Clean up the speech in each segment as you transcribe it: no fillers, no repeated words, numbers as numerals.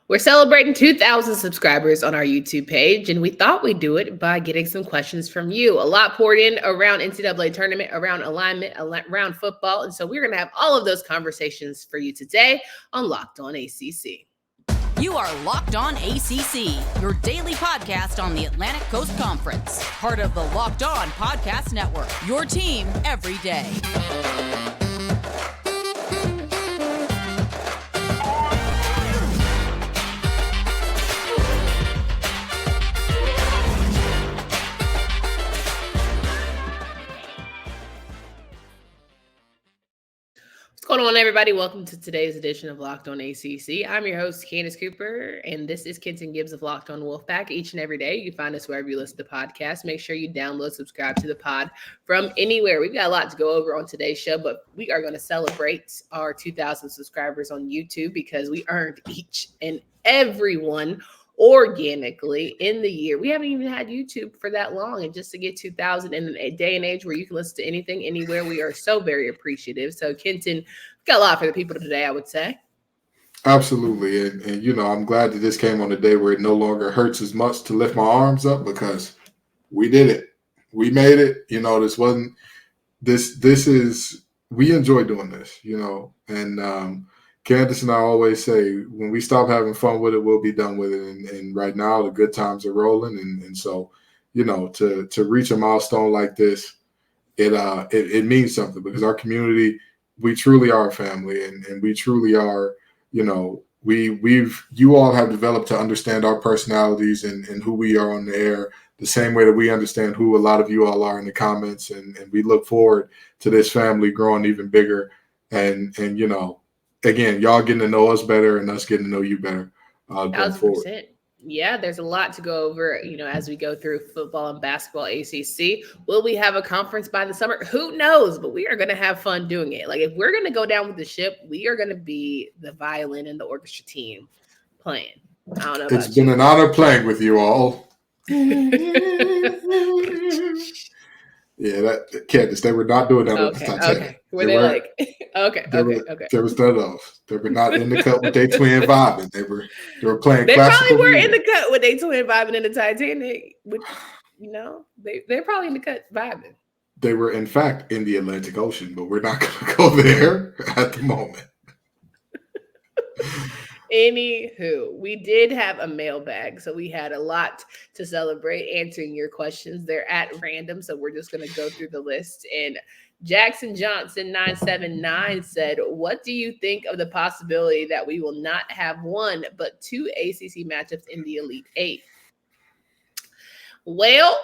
We're celebrating 2,000 subscribers on our YouTube page, and we thought we'd do it by getting some questions from you. A lot poured in around NCAA tournament, around alignment, around football, and so we're going to have all of those conversations for you today on Locked On ACC. You are Locked On ACC, your daily podcast on the Atlantic Coast Conference, part of the Locked On Podcast Network, your team every day. What's going on, everybody? Welcome to today's edition of Locked On ACC. I'm your host, Candace Cooper, and this is Kenton Gibbs of Locked On Wolfpack. Each and every day, you can find us wherever you listen to podcasts. Make sure you download, subscribe to the pod from anywhere. We've got a lot to go over on today's show, but we are going to celebrate our 2,000 subscribers on YouTube because we earned each and every one organically in the year. We haven't even had YouTube for that long, and just to get 2,000 in a day and age where you can listen to anything anywhere, we are so very appreciative. So Kenton, we've got a lot for the people today, I would say. Absolutely. And you know, I'm glad that this came on a day where it no longer hurts as much to lift my arms up because we did it. We made it. You know, we enjoy doing this, you know, and Candace and I always say, when we stop having fun with it, we'll be done with it. And right now, the good times are rolling. And so, you know, to reach a milestone like this, it means something because our community, we truly are a family, and we truly are, you know, you all have developed to understand our personalities and who we are on the air the same way that we understand who a lot of you all are in the comments. And we look forward to this family growing even bigger. And you know, again, y'all getting to know us better and us getting to know you better going forward. Yeah, there's a lot to go over, you know, as we go through football and basketball ACC. Will we have a conference by the summer? Who knows? But we are going to have fun doing it. Like, if we're going to go down with the ship, we are going to be the violin and the orchestra team playing. I don't know about It's been an honor playing with you all. Yeah, that Candace, they were not doing that on the Titanic. Okay. Were they like, okay. There was none of those. They were not in the cut with their twin vibing. They were playing They classical probably were music. in the cut with their twin vibing in the Titanic. Which, you know, they're probably in the cut vibing. They were, in fact, in the Atlantic Ocean, but we're not going to go there at the moment. Anywho, we did have a mailbag, so we had a lot to celebrate answering your questions. They're at random, so we're just going to go through the list. And Jackson Johnson 979 said, what do you think of the possibility that we will not have one but two ACC matchups in the Elite Eight? Well,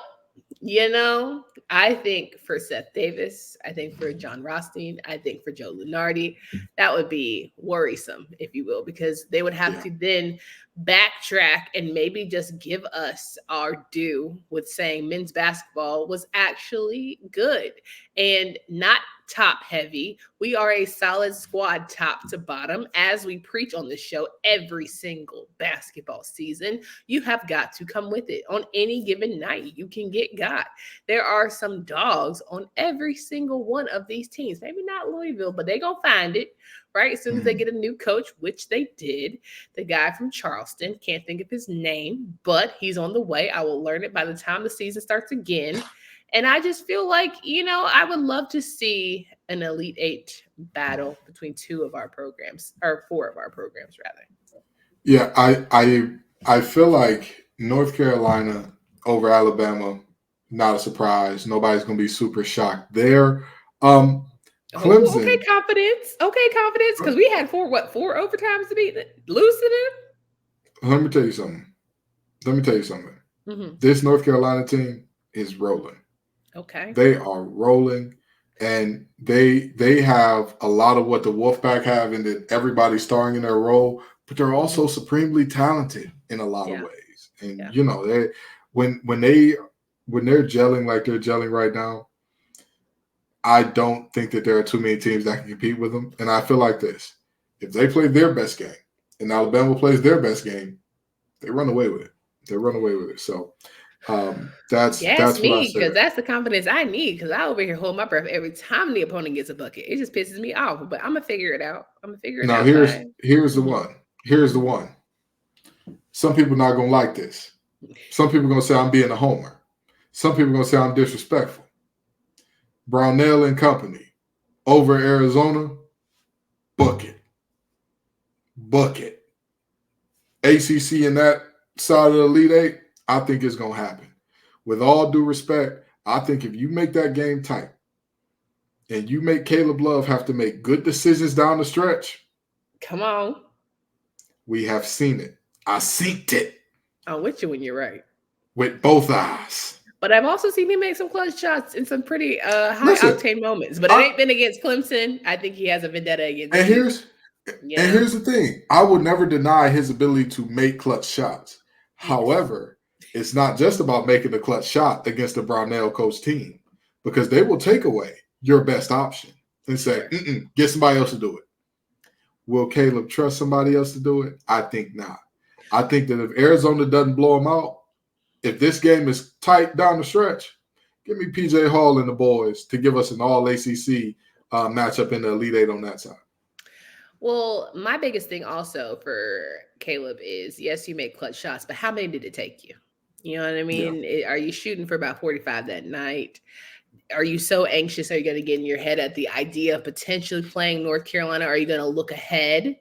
you know, I think for Seth Davis, I think for John Rothstein, I think for Joe Lunardi, that would be worrisome, if you will, because they would have to then backtrack and maybe just give us our due with saying men's basketball was actually good and not top heavy. We are a solid squad top to bottom, as we preach on the show every single basketball season. You have got to come with it on any given night. You can get got. There are some dogs on every single one of these teams. Maybe not Louisville, but they're going to find it, right? As soon as they get a new coach, which they did. The guy from Charleston, can't think of his name, but he's on the way. I will learn it by the time the season starts again. And I just feel like, you know, I would love to see an Elite Eight battle between two of our programs, or four of our programs, rather. Yeah, I feel like North Carolina over Alabama, not a surprise. Nobody's going to be super shocked there. Clemson. Okay, confidence, because we had four overtimes to beat, lose to them? Let me tell you something. Mm-hmm. This North Carolina team is rolling. Okay. They are rolling, and they have a lot of what the Wolfpack have, and that everybody's starring in their role, but they're also supremely talented in a lot of ways. And you know, when they're gelling like they're gelling right now, I don't think that there are too many teams that can compete with them. And I feel like this: if they play their best game and Alabama plays their best game, they run away with it. So that's me, because that's the confidence I need, because I over here hold my breath every time the opponent gets a bucket. It just pisses me off, but I'm gonna figure it out. Here's the one. Some people not going to like this. Some people going to say I'm being a homer. Some people going to say I'm disrespectful. Brownell and company over Arizona, bucket. ACC in that side of the Elite Eight, I think it's going to happen. With all due respect, I think if you make that game tight and you make Caleb Love have to make good decisions down the stretch. Come on. We have seen it. I seen it. I'm with you when you're right. With both eyes. But I've also seen him make some clutch shots in some pretty high-octane moments. But it ain't been against Clemson. I think he has a vendetta against here's the thing. I would never deny his ability to make clutch shots. However, it's not just about making the clutch shot against the Brownell coach team, because they will take away your best option and say, get somebody else to do it. Will Caleb trust somebody else to do it? I think not. I think that if Arizona doesn't blow him out, if this game is tight down the stretch, give me PJ Hall and the boys to give us an all-ACC matchup in the Elite Eight on that side. Well, my biggest thing also for Caleb is, yes, you make clutch shots, but how many did it take you? You know what I mean? Yeah. Are you shooting for about 45 that night? Are you so anxious? Are you going to get in your head at the idea of potentially playing North Carolina? Are you going to look ahead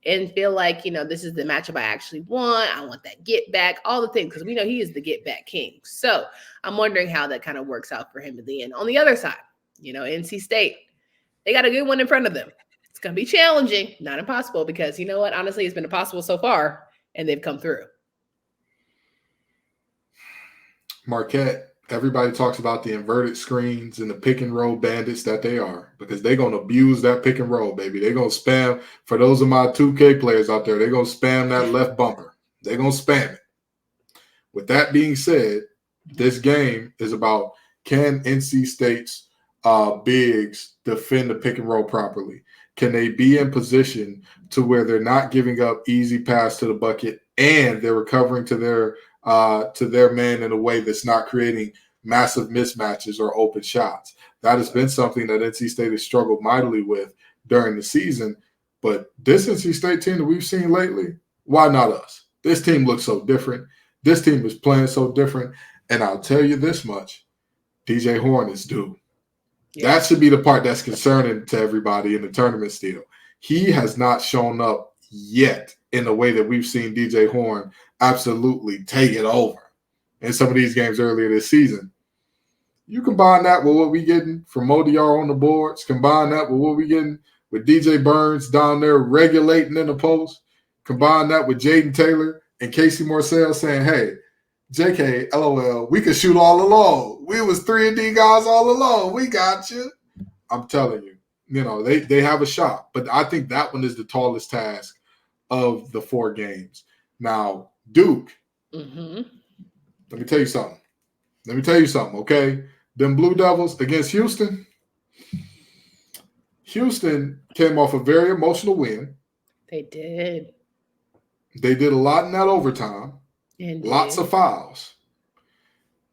and feel like, this is the matchup I actually want? I want that get back, all the things, because we know he is the get back king. So I'm wondering how that kind of works out for him at the end. On the other side, NC State, they got a good one in front of them. It's going to be challenging, not impossible, because you know what? Honestly, it's been impossible so far, and they've come through. Marquette, everybody talks about the inverted screens and the pick and roll bandits that they are, because they're going to abuse that pick and roll, baby. They're going to spam. For those of my 2K players out there, they're going to spam that left bumper. They're going to spam it. With that being said, this game is about, can NC State's bigs defend the pick and roll properly? Can they be in position to where they're not giving up easy pass to the bucket and they're recovering to their man in a way that's not creating massive mismatches or open shots? That has been something that NC State has struggled mightily with during the season. But this NC State team that we've seen lately, why not us? This team looks so different. This team is playing so different. And I'll tell you this much, DJ Horne is due. Yeah. That should be the part that's concerning to everybody in the tournament still. He has not shown up yet in the way that we've seen DJ Horne absolutely take it over in some of these games earlier this season. You combine that with what we're getting from ODR on the boards, combine that with what we're getting with DJ Burns down there regulating in the post, combine that with Jaden Taylor and Casey Morcell saying, hey, JK, LOL, we could shoot all alone. We was 3-and-D guys all alone. We got you. I'm telling you, they have a shot. But I think that one is the tallest task of the 4 games. Now, Duke, let me tell you something, okay? Them Blue Devils against Houston. Houston came off a very emotional win. They did. They did a lot in that overtime. Indeed. Lots of fouls.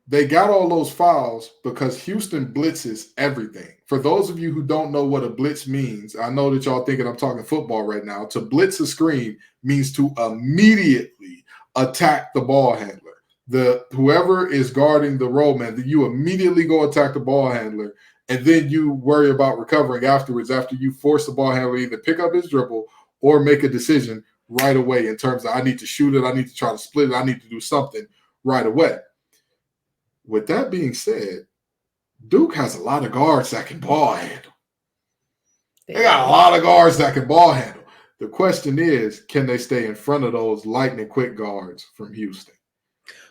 They got all those fouls because Houston blitzes everything. For those of you who don't know what a blitz means, I know that y'all thinking I'm talking football right now. To blitz a screen means to immediately attack the ball handler. Whoever is guarding the rollman, you immediately go attack the ball handler, and then you worry about recovering afterwards after you force the ball handler to either pick up his dribble or make a decision right away in terms of I need to shoot it, I need to try to split it, I need to do something right away. With that being said, Duke has a lot of guards that can ball handle. They got a lot of guards that can ball handle. The question is, can they stay in front of those lightning quick guards from Houston?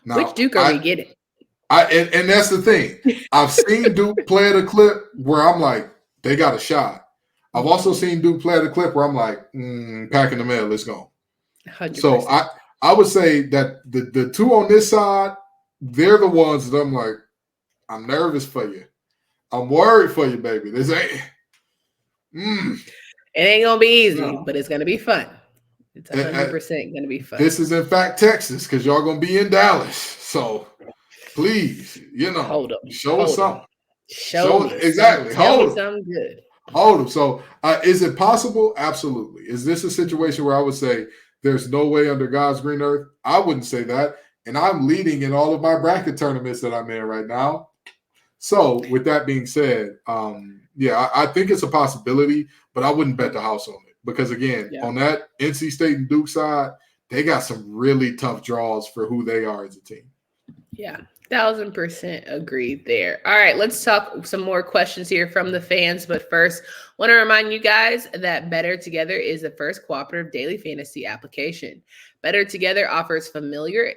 Now, which Duke are we getting? And that's the thing. I've seen Duke play at a clip where I'm like, they got a shot. I've also seen Duke play at a clip where I'm like, packing the mail, let's go. 100%. So I would say that the 2 on this side, they're the ones that I'm like, I'm nervous for you. I'm worried for you, baby. This ain't. It ain't going to be easy, but it's going to be fun. It's 100% going to be fun. This is, in fact, Texas, because y'all going to be in Dallas. So, please, show us something. Show me exactly. Tell me something good. Hold them. So, is it possible? Absolutely. Is this a situation where I would say there's no way under God's green earth. I wouldn't say that. And I'm leading in all of my bracket tournaments that I'm in right now. So with that being said, I think it's a possibility, but I wouldn't bet the house on it because, again, on that NC State and Duke side, they got some really tough draws for who they are as a team. Yeah, 1,000% agreed there. All right, let's talk some more questions here from the fans. But first, want to remind you guys that Better Together is the first cooperative daily fantasy application. Better Together offers familiar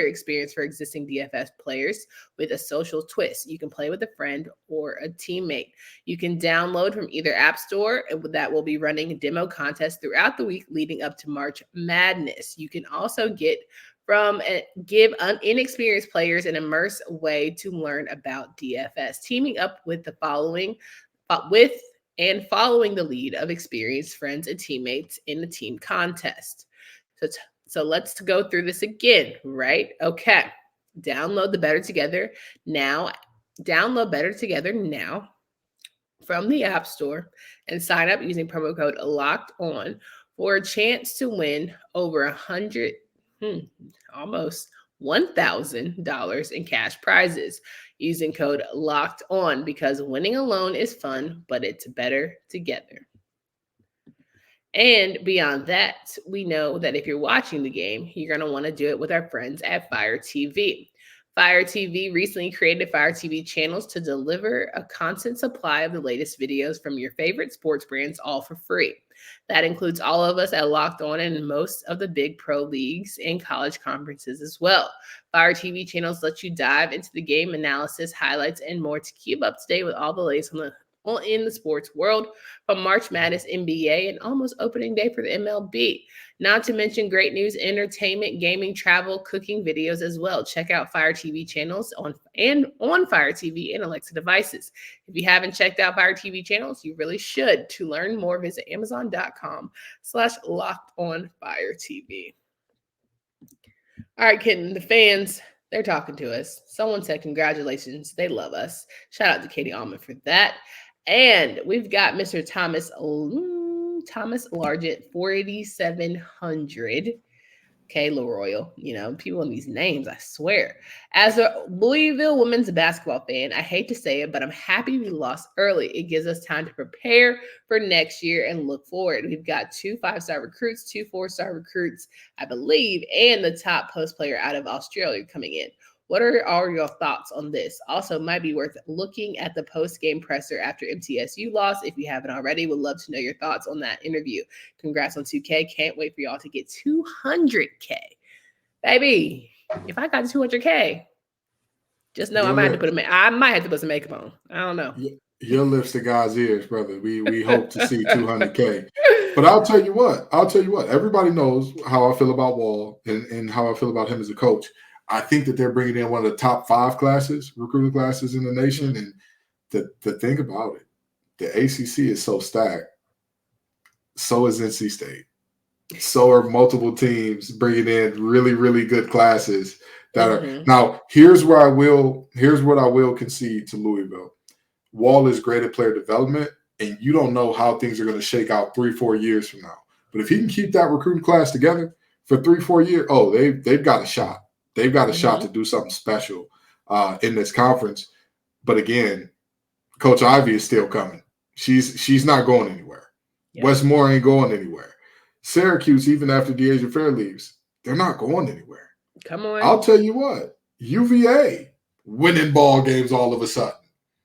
experience for existing DFS players with a social twist. You can play with a friend or a teammate. You can download from either app store that will be running demo contests throughout the week leading up to March Madness. You can also give inexperienced players an immersive way to learn about DFS, teaming up with following the lead of experienced friends and teammates in the team contest. So let's go through this again, right? Okay. Download Better Together now from the App Store and sign up using promo code LOCKEDON for a chance to win over almost $1,000 in cash prizes using code LOCKEDON because winning alone is fun, but it's better together. And beyond that, we know that if you're watching the game, you're going to want to do it with our friends at Fire TV. Fire TV recently created Fire TV channels to deliver a constant supply of the latest videos from your favorite sports brands, all for free. That includes all of us at Locked On and most of the big pro leagues and college conferences as well. Fire TV channels let you dive into the game analysis, highlights, and more to keep up to date with all the latest in the sports world, from March Madness, NBA, and almost opening day for the MLB. Not to mention great news, entertainment, gaming, travel, cooking videos as well. Check out Fire TV channels on Fire TV and Alexa devices. If you haven't checked out Fire TV channels, you really should. To learn more, visit Amazon.com/LockedOnFireTV. All right, Kenton, the fans, they're talking to us. Someone said congratulations. They love us. Shout out to Katie Allman for that. And we've got Mr. Thomas Largent, 4,700. Okay, LaRoyal. People in these names, I swear. As a Louisville women's basketball fan, I hate to say it, but I'm happy we lost early. It gives us time to prepare for next year and look forward. We've got 2 5-star recruits, 2 4-star recruits, I believe, and the top post player out of Australia coming in. What are all your thoughts on this? Also, might be worth looking at the post-game presser after MTSU loss. If you haven't already, would love to know your thoughts on that interview. Congrats on 2K. Can't wait for y'all to get 200K. Baby, if I got 200K, just know I might have to put some makeup on. I don't know. Your lips to God's ears, brother. We hope to see 200K. But I'll tell you what. Everybody knows how I feel about Wall and how I feel about him as a coach. I think that they're bringing in one of the top 5 recruiting classes in the nation. And the thing about it, the ACC is so stacked. So is NC State. So are multiple teams bringing in really, really good classes that are now. Here's what I will concede to Louisville. Wall is great at player development, and you don't know how things are going to shake out 3-4 years from now. But if he can keep that recruiting class together for 3-4 years, they've got a shot. They've got a shot to do something special in this conference. But again, Coach Ivy is still coming. She's not going anywhere. Yeah. Westmore ain't going anywhere. Syracuse, even after DeAsia Fair leaves, they're not going anywhere. Come on. I'll tell you what, UVA winning ball games all of a sudden.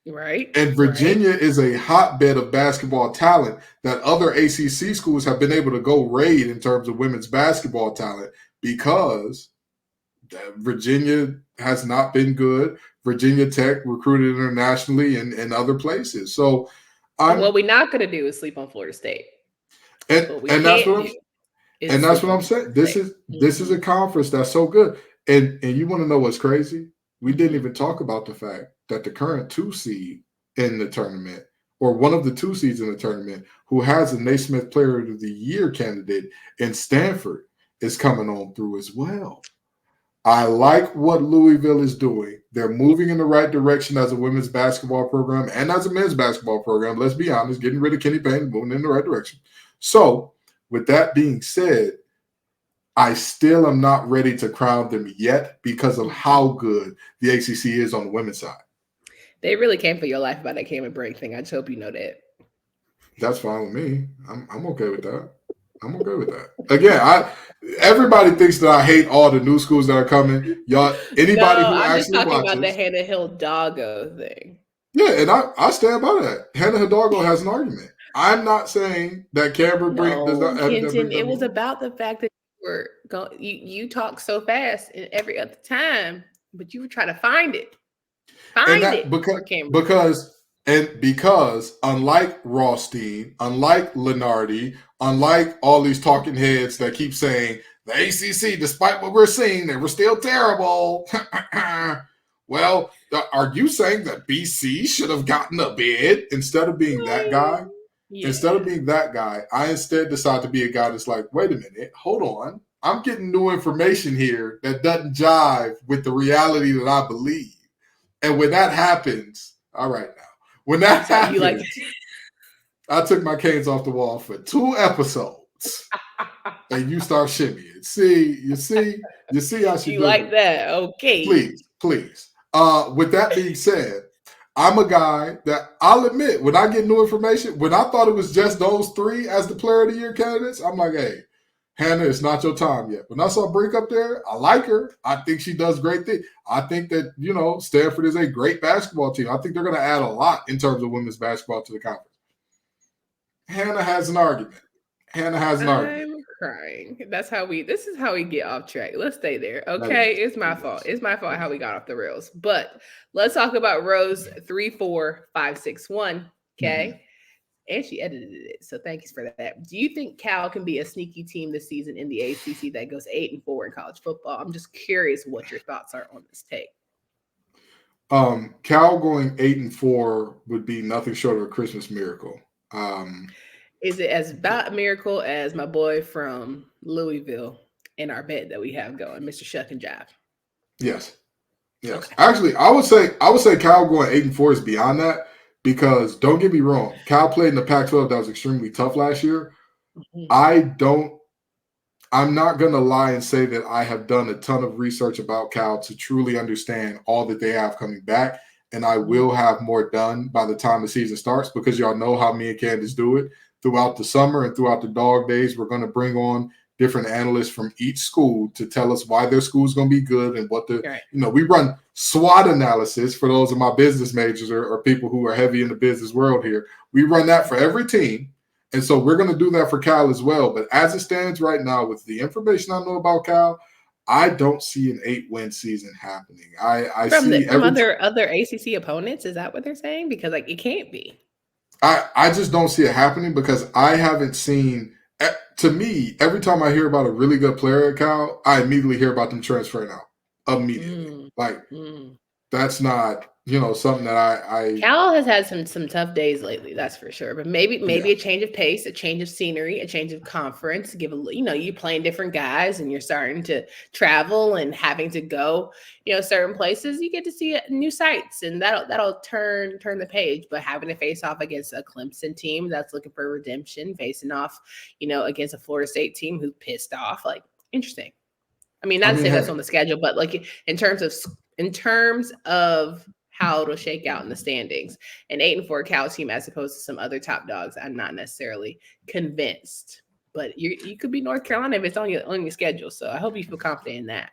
Right. And Virginia is a hotbed of basketball talent that other ACC schools have been able to go raid in terms of women's basketball talent because Virginia has not been good. Virginia Tech recruited internationally and other places. So what we're not going to do is sleep on Florida State. And that's what I'm saying. This is a conference that's so good. And you want to know what's crazy? We didn't even talk about the fact that the current 2 seed in the tournament, or one of the 2 seeds in the tournament, who has a Naismith Player of the Year candidate in Stanford, is coming on through as well. I like what Louisville is doing. They're moving in the right direction as a women's basketball program and as a men's basketball program. Let's be honest, getting rid of Kenny Payne, moving in the right direction. So With that being said, I still am not ready to crown them yet because of how good the ACC is on the women's side. They really came for your life about that Cameron Brink thing. I just hope you know that. That's fine with me. I'm okay with that. I'm okay with that. Again, everybody thinks that I hate all the new schools that are coming. Y'all, anybody who I'm just actually talking watches, about the Hannah Hidalgo thing. Yeah, and I stand by that. Hannah Hidalgo has an argument. I'm not saying that Cameron Brink does not have Kenton, it was about the fact that you talk so fast in every other time, but you were trying to find it. Because unlike Rothstein, unlike Lenardi, unlike all these talking heads that keep saying the ACC, despite what we're seeing, they were still terrible. Well, are you saying that BC should have gotten a bid instead of being that guy? Yeah. Instead of being that guy, I instead decide to be a guy that's like, wait a minute, hold on. I'm getting new information here that doesn't jive with the reality that I believe. And when that happens, all right now, when that happens, I took my canes off the wall for 2 episodes. And you start shimmying. You see how she you like that. Okay. Please. With that being said, I'm a guy that I'll admit, when I get new information, when I thought it was just those 3 as the player of the year candidates, I'm like, hey, Hannah, it's not your time yet. When I saw Brink up there, I like her. I think she does great things. I think that, Stanford is a great basketball team. I think they're going to add a lot in terms of women's basketball to the conference. Hannah has an argument. I'm crying. This is how we get off track. Let's stay there. Okay. It's my fault. It's my fault how we got off the rails. But let's talk about Rose 34561. Okay. Mm-hmm. And she edited it. So thank you for that. Do you think Cal can be a sneaky team this season in the ACC that goes 8-4 in college football? I'm just curious what your thoughts are on this take. Cal going 8-4 would be nothing short of a Christmas miracle. Is it as about a miracle as my boy from Louisville in our bet that we have going, Mr. Shuck and Jive? Yes. Okay. Actually, I would say Cal going 8-4 is beyond that, because don't get me wrong, Cal played in the Pac-12 that was extremely tough last year. Mm-hmm. I'm not going to lie and say that I have done a ton of research about Cal to truly understand all that they have coming back. And I will have more done by the time the season starts, because y'all know how me and Candace do it. Throughout the summer and throughout the dog days, we're going to bring on different analysts from each school to tell us why their school is going to be good and what we run SWOT analysis for those of my business majors or people who are heavy in the business world here. We run that for every team. And so we're going to do that for Cal as well. But as it stands right now, with the information I know about Cal, I don't see an 8-win season happening. I see other ACC opponents. Is that what they're saying? Because it can't be. I just don't see it happening, because I haven't seen. To me, every time I hear about a really good player at Cal, I immediately hear about them transferring out immediately. That's not something that I Cal has had some tough days lately, that's for sure. But maybe a change of pace, a change of scenery, a change of conference. You playing different guys and you're starting to travel and having to go, certain places. You get to see new sights, and that'll turn the page. But having to face off against a Clemson team that's looking for redemption, facing off, against a Florida State team who's pissed off, interesting. Not to say that's on the schedule, but in terms of how it'll shake out in the standings. An 8-4 Cal team as opposed to some other top dogs, I'm not necessarily convinced. But you could be North Carolina if it's on your schedule. So I hope you feel confident in that.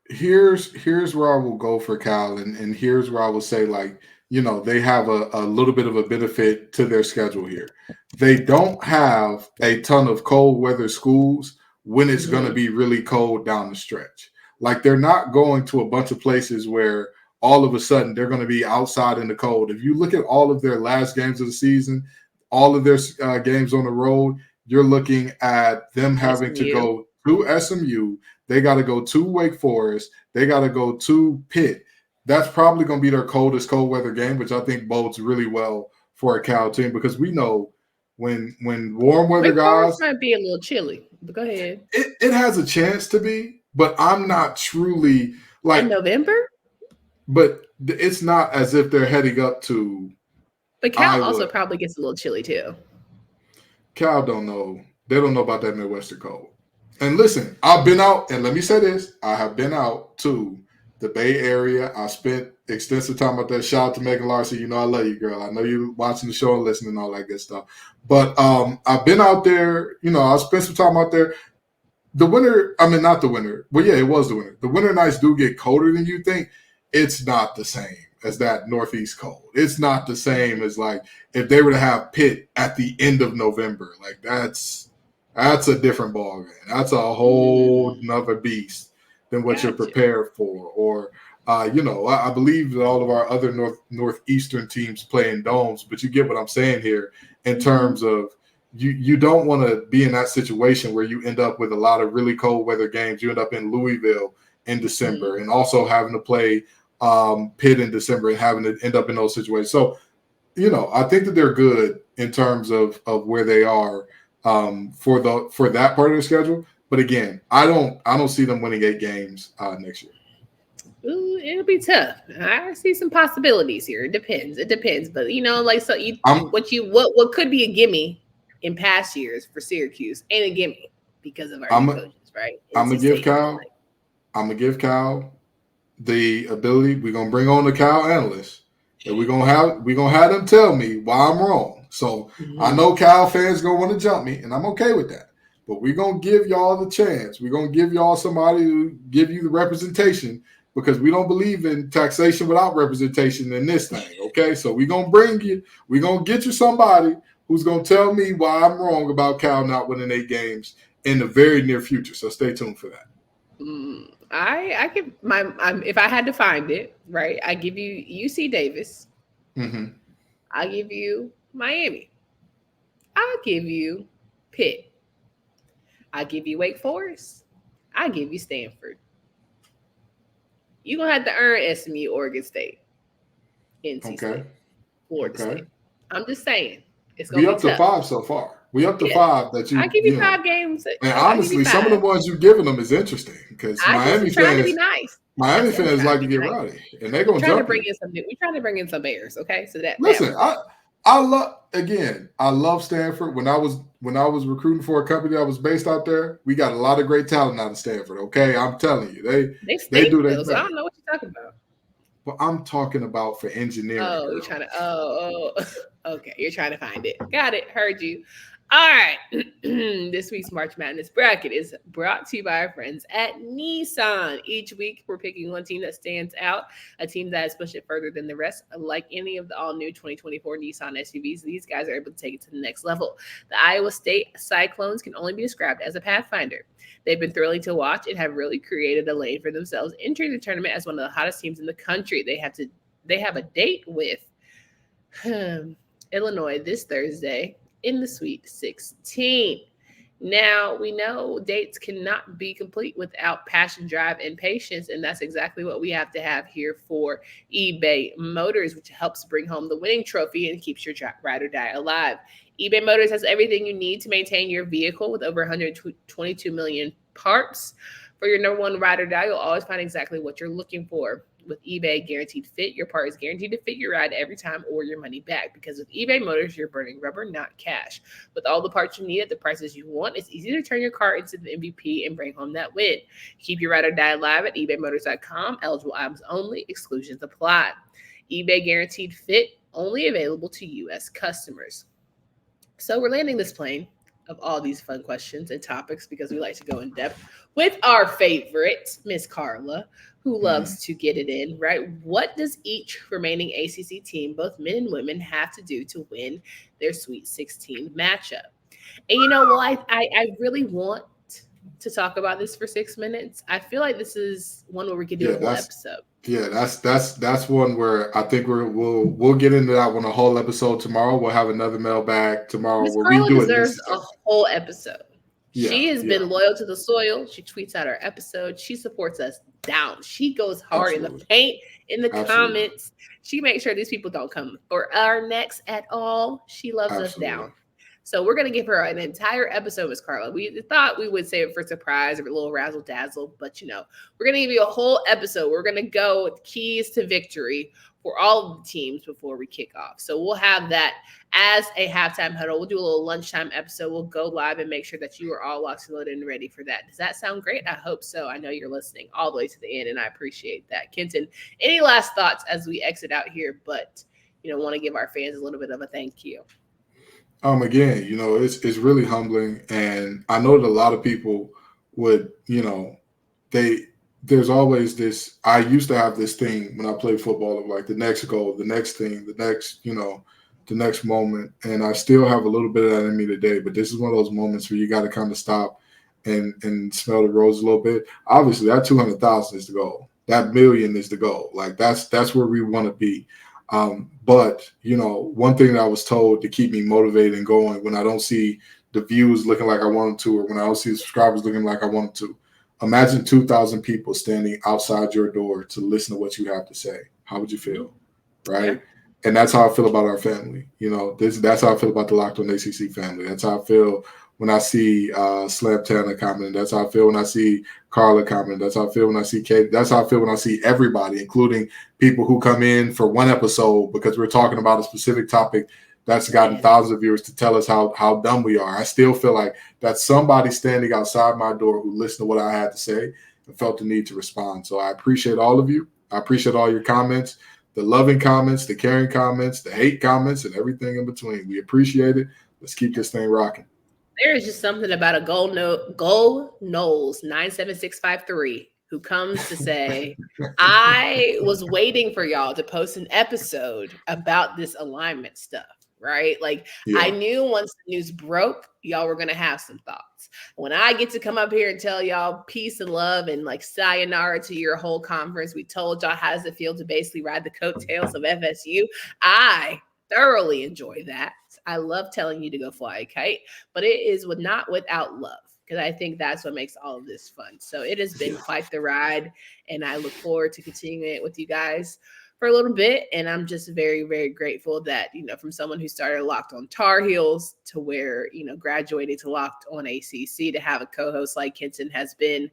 Here's where I will go for Cal, and here's where I will say, they have a little bit of a benefit to their schedule here. They don't have a ton of cold weather schools when it's going to be really cold down the stretch. They're not going to a bunch of places where all of a sudden they're going to be outside in the cold. If you look at all of their last games of the season, all of their games on the road, you're looking at them having to go to SMU. They got to go to Wake Forest. They got to go to Pitt. That's probably going to be their coldest cold weather game, which I think bodes really well for a Cal team, because we know when warm weather guys might be a little chilly. But go ahead. It has a chance to be, but I'm not truly in November. But it's not as if they're heading up to. But Cal also probably gets a little chilly too. Cal don't know. they don't know about that Midwestern cold. And listen, I've been out, and let me say this: I have been out to the Bay Area. I spent extensive time out there. Shout out to Megan Larson. You know I love you, girl. I know you watching the show and listening and all that good stuff. But I've been out there. You know, I spent some time out there. The winter, I mean, not the winter, but yeah, it was the winter. The winter nights do get colder than you think. It's not the same as that Northeast cold. It's not the same as like if they were to have Pitt at the end of November. Like that's a different ballgame. That's a whole nother beast than what you're prepared for. Or, you know, I believe that all of our other Northeastern teams play in domes, but you get what I'm saying here in terms of you don't want to be in that situation where you end up with a lot of really cold weather games. You end up in Louisville in December and also having to play Pitt in December and having to end up in those situations. So, you know, I think that they're good in terms of where they are for that part of the schedule. But again, I don't see them winning 8 games next year. Ooh, it'll be tough. I see some possibilities here. It depends. But you know, like what could be a gimme in past years for Syracuse ain't a gimme because of our new coaches, right? I'm gonna give Cal the ability. We're gonna bring on the Cal analyst, and we're gonna have them tell me why I'm wrong. So I know Cal fans gonna want to jump me, and I'm okay with that. But we're gonna give y'all the chance. We're gonna give y'all somebody to give you the representation because we don't believe in taxation without representation in this thing. Okay, so we're gonna get you somebody who's gonna tell me why I'm wrong about Cal not winning 8 games in the very near future. So stay tuned for that. I give if I had to find it, right, I give you UC Davis. I give you Miami. I'll give you Pitt. I give you Wake Forest. I give you Stanford. You're going to have to earn SMU, Oregon State, NC State, Florida State. I'm just saying. It's going to be up to 5 so far. We up to 5 that you. I give you 5 games. And honestly, some of the ones you've given them is interesting because Miami fans. To be nice. Miami fans like to get rowdy, and they're going to jump. We're trying to bring in some Bears, okay? So that. Listen, I love Stanford. When I was recruiting for a company that was based out there, we got a lot of great talent out of Stanford. Okay, I'm telling you, they do their thing. I don't know what you're talking about. Well, I'm talking about for engineering. Oh, you're trying to. Okay, you're trying to find it. Got it. Heard you. All right. This week's March Madness bracket is brought to you by our friends at Nissan. Each week, we're picking one team that stands out, a team that has pushed it further than the rest. Unlike any of the all-new 2024 Nissan SUVs, these guys are able to take it to the next level. The Iowa State Cyclones can only be described as a pathfinder. They've been thrilling to watch and have really created a lane for themselves, entering the tournament as one of the hottest teams in the country. They have a date with Illinois this Thursday in the Sweet 16. Now, we know dates cannot be complete without passion, drive, and patience, and that's exactly what we have to have here for eBay Motors, which helps bring home the winning trophy and keeps your ride or die alive. eBay Motors has everything you need to maintain your vehicle with over 122 million parts. For your number one ride or die, you'll always find exactly what you're looking for. With eBay Guaranteed Fit, your part is guaranteed to fit your ride every time or your money back. Because with eBay Motors, you're burning rubber, not cash. With all the parts you need at the prices you want, it's easy to turn your car into the MVP and bring home that win. Keep your ride or die alive at ebaymotors.com. Eligible items only. Exclusions apply. eBay Guaranteed Fit, only available to U.S. customers. So we're landing this plane of all these fun questions and topics because we like to go in depth with our favorite, Miss Carla, who loves to get it in, right? What does each remaining ACC team, both men and women, have to do to win their Sweet 16 matchup? And you know what? I really want to talk about this for 6 minutes. I feel like this is one where we could do a whole episode. Yeah, that's one where I think we'll get into that one a whole episode tomorrow. We'll have another mailbag tomorrow. Ms. Carla deserves a whole episode. Yeah, she has been loyal to the soil. She tweets out our episodes. She supports us down. She goes hard in the paint, in the comments. She makes sure these people don't come for our necks at all. She loves us down. So we're going to give her an entire episode, Miss Carla. We thought we would save it for surprise or a little razzle dazzle, but we're going to give you a whole episode. We're going to go with keys to victory for all of the teams before we kick off. So we'll have that as a halftime huddle. We'll do a little lunchtime episode. We'll go live and make sure that you are all locked and loaded and ready for that. Does that sound great? I hope so. I know you're listening all the way to the end, and I appreciate that. Kenton, any last thoughts as we exit out here, but want to give our fans a little bit of a thank you? Again, it's really humbling, and I know that a lot of people would, there's always this. I used to have this thing when I played football of like the next goal, the next thing, the next, the next moment, and I still have a little bit of that in me today. But this is one of those moments where you got to kind of stop and smell the rose a little bit. Obviously, that 200,000 is the goal. That million is the goal. Like that's where we want to be. But one thing that I was told to keep me motivated and going when I don't see the views looking like I want them to, or when I don't see the subscribers looking like I want them to, imagine 2,000 people standing outside your door to listen to what you have to say. How would you feel? Right. Yeah. And that's how I feel about our family. That's how I feel about the Locked On ACC family. That's how I feel when I see Slam Tanner commenting. That's how I feel when I see Carla commenting. That's how I feel when I see Kate. That's how I feel when I see everybody, including people who come in for one episode because we're talking about a specific topic that's gotten thousands of viewers to tell us how dumb we are. I still feel like that's somebody standing outside my door who listened to what I had to say and felt the need to respond. So I appreciate all of you. I appreciate all your comments, the loving comments, the caring comments, the hate comments, and everything in between. We appreciate it. Let's keep this thing rocking. There is just something about a Go Knowles 97653 who comes to say, I was waiting for y'all to post an episode about this alignment stuff, right? Like, yeah. I knew once the news broke, y'all were going to have some thoughts. When I get to come up here and tell y'all peace and love and like sayonara to your whole conference, we told y'all how does it feel to basically ride the coattails of FSU. I thoroughly enjoy that. I love telling you to go fly a kite, but it is not without love, because I think that's what makes all of this fun. So it has been quite the ride, and I look forward to continuing it with you guys for a little bit. And I'm just very, very grateful that, from someone who started Locked On Tar Heels to where, graduated to Locked On ACC, to have a co-host like Kenton has been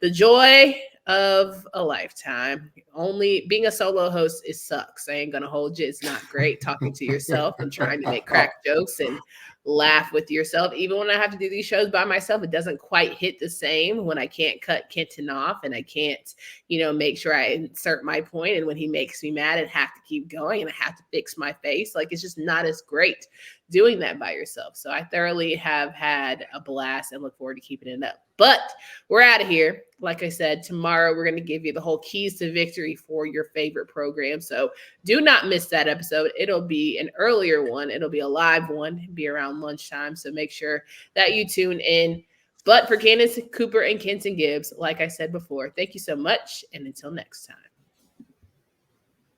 the joy of a lifetime. Only being a solo host, it sucks. I ain't gonna hold you. It's not great talking to yourself and trying to make crack jokes and laugh with yourself. Even when I have to do these shows by myself, it doesn't quite hit the same when I can't cut Kenton off and I can't, make sure I insert my point. And when he makes me mad and have to keep going and I have to fix my face, like it's just not as great doing that by yourself. So I thoroughly have had a blast and look forward to keeping it up. But we're out of here. Like I said, tomorrow we're going to give you the whole keys to victory for your favorite program. So do not miss that episode. It'll be an earlier one. It'll be a live one. It'll be around lunchtime. So make sure that you tune in. But for Candace Cooper and Kenton Gibbs, like I said before, thank you so much. And until next time.